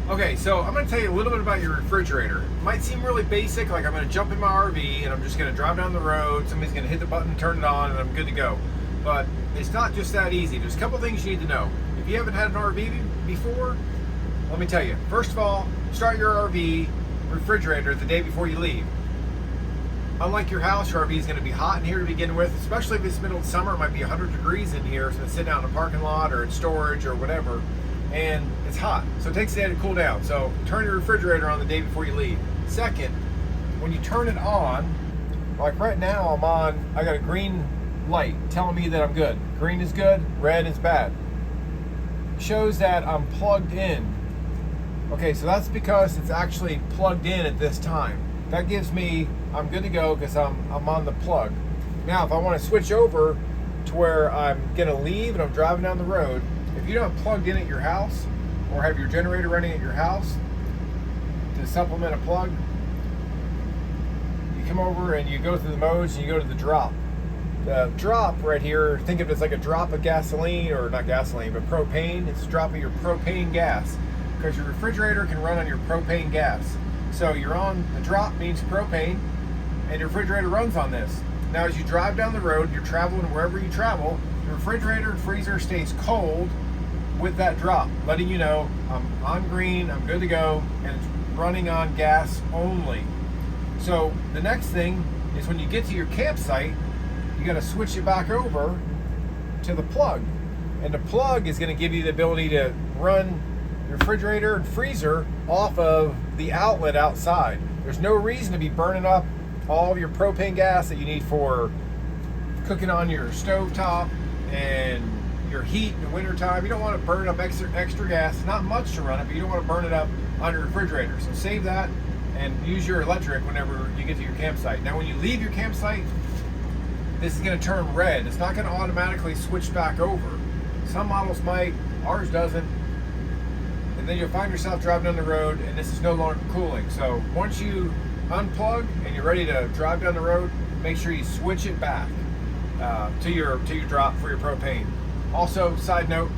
Okay, so I'm going to tell you a little bit about your refrigerator. It might seem really basic, like I'm going to jump in my RV and I'm just going to drive down the road, somebody's going to hit the button, turn it on, and I'm good to go. But it's not just that easy. There's a couple things you need to know. If you haven't had an RV before, let me tell you. First of all, start your RV refrigerator the day before you leave. Unlike your house, your RV is going to be hot in here to begin with, especially if it's middle of summer. It might be 100 degrees in here, so it's sitting out in a parking lot or in storage or whatever, and it's hot. So it takes a day to cool down. So turn your refrigerator on the day before you leave. Second, when you turn it on, like right now I got a green light telling me that I'm good. Green is good, red is bad. Shows that I'm plugged in. Okay, so that's because it's actually plugged in at this time. That gives me, I'm good to go because I'm on the plug. Now, if I want to switch over to where I'm going to leave and I'm driving down the road, if you don't have plugged in at your house or have your generator running at your house to supplement a plug, you come over and you go through the modes and you go to the drop. The drop right here, think of it as like a drop of gasoline, or not gasoline, but propane. It's a drop of your propane gas because your refrigerator can run on your propane gas. So you're on, the drop means propane, and your refrigerator runs on this. Now as you drive down the road, you're traveling wherever you travel, the refrigerator and freezer stays cold with that drop, letting you know I'm on green, I'm good to go, and it's running on gas only. So the next thing is when you get to your campsite, you gotta switch it back over to the plug. And the plug is gonna give you the ability to run your refrigerator and freezer off of the outlet outside. There's no reason to be burning up all of your propane gas that you need for cooking on your stove top and your heat in the wintertime. You don't want to burn up extra gas. Not much to run it, but you don't want to burn it up on your refrigerator. So save that and use your electric whenever you get to your campsite. Now when you leave your campsite, this is going to turn red. It's not going to automatically switch back over. Some models might, ours doesn't. And then you'll find yourself driving down the road and this is no longer cooling. So once you unplug and you're ready to drive down the road, make sure you switch it back to your drop for your propane. Also, side note,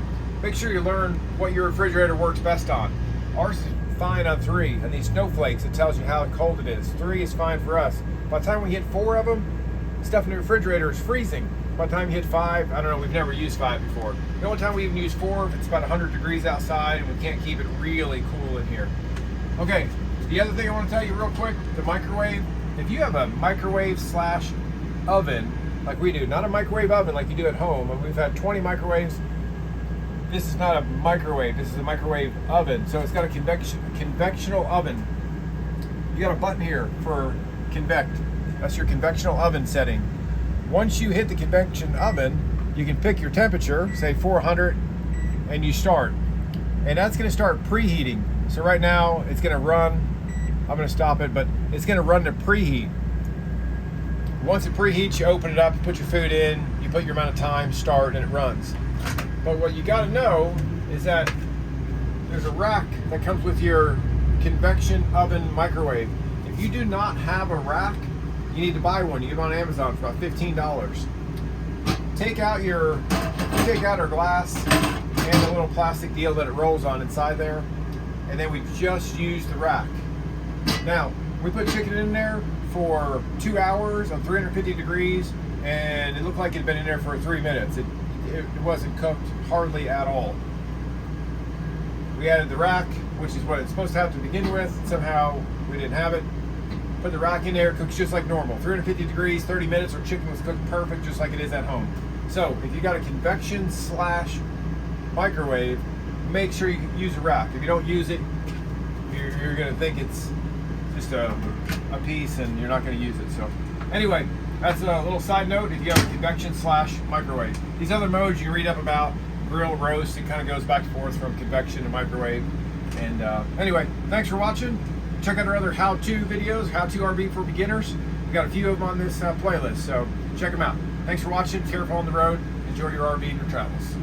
make sure you learn what your refrigerator works best on. Ours is fine on 3, and these snowflakes, it tells you how cold it is. 3 is fine for us. By the time we hit 4 of them, stuff in the refrigerator is freezing. By the time you hit 5, I don't know, we've never used 5 before. The only time we even use 4 if it's about 100 degrees outside and we can't keep it really cool in here. Okay, the other thing I want to tell you real quick, the microwave. If you have a microwave slash oven, like we do, not a microwave oven like you do at home, and we've had 20 microwaves. This is not a microwave, this is a microwave oven. So it's got a convectional oven. You got a button here for convect. That's your convectional oven setting. Once you hit the convection oven, you can pick your temperature, say 400, and you start. And that's gonna start preheating. So right now it's gonna run, I'm gonna stop it, but it's gonna run to preheat. Once it preheats, you open it up, you put your food in, you put your amount of time, start, and it runs. But what you gotta know is that there's a rack that comes with your convection oven microwave. If you do not have a rack, you need to buy one. You get them on Amazon for about $15. Take out our glass and the little plastic deal that it rolls on inside there, and then we just use the rack. Now, we put chicken in there for 2 hours on 350 degrees, and it looked like it had been in there for 3 minutes. It wasn't cooked hardly at all. We added the rack, which is what it's supposed to have to begin with. Somehow we didn't have it. Put the rack in there, cooks just like normal. 350 degrees, 30 minutes, our chicken was cooked perfect just like it is at home. So if you got a convection slash microwave, make sure you use a rack. If you don't use it, you're gonna think it's just a piece and you're not gonna use it. So anyway, that's a little side note if you have a convection slash microwave. These other modes you read up about, grill, roast, it kind of goes back and forth from convection to microwave. And anyway, thanks for watching. Check out our other how-to videos, how-to RV for beginners. We got a few of them on this playlist, so check them out. Thanks for watching. Careful on the road. Enjoy your RV and your travels.